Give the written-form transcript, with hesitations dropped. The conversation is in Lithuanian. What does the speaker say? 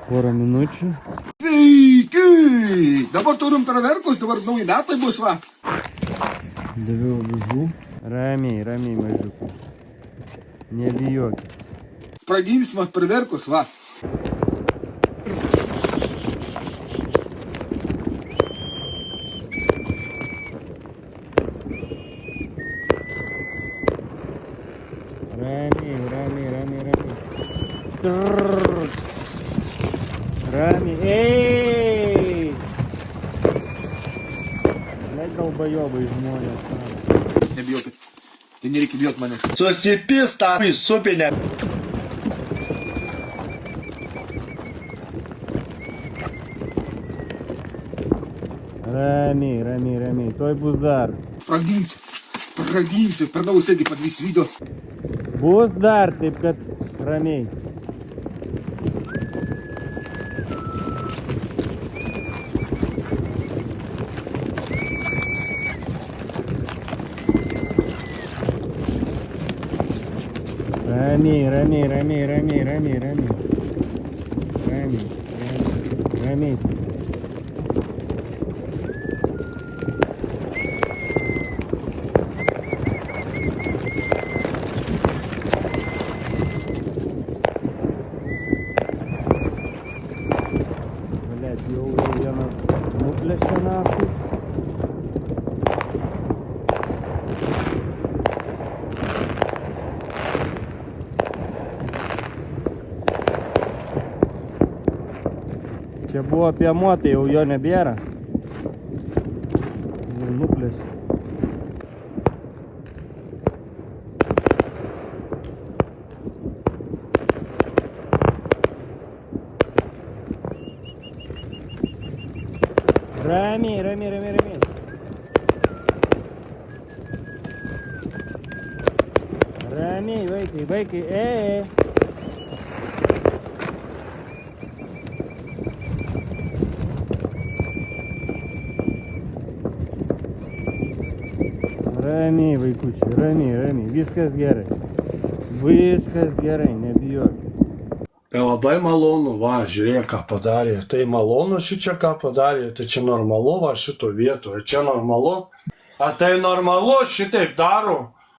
Porą minučių. Sveiki! Dabar turim perverkus, dabar nauji metai bus, va. Daviau avižų. Ramiai, ramiai mažiukai. Nebijokit. Sprogdinsim perverkus, va. Ramiai, ramiai, ramiai, ramiai. Ramiai, ei! Dalbajobai žmonės. Nebijokit. Tai nereikia bijot manęs. Susipis tą supinę. Ramiai, ramiai, ramiai. Tuoj bus dar. Sprogdinsiu, per daug sėdį padarys video. Bus dar, taip kad ramiai. Ramiai, ramiai, ramiai, ramiai, ramiai, ramiai. Ramiai, ramiai, ramiai. Блядь, jau vieną nuplėšė nahui. Čia buvo piemuo, tai jau jo nebėra. Jau nuplėšė. Ramiai, ramiai, ramiai, ramiai. Ramiai, vaikai, vaikai, Ramiai, vaikučiai, ramiai, ramiai. Viskas gerai. Viskas gerai, nebijokit. Tai labai malonu, va, žiūrėk, ką padarė. Tai malonu šičia, ką padarė. Tai čia normalu, va, šito vietoje. Čia normalu. A tai normalu šitaip daro.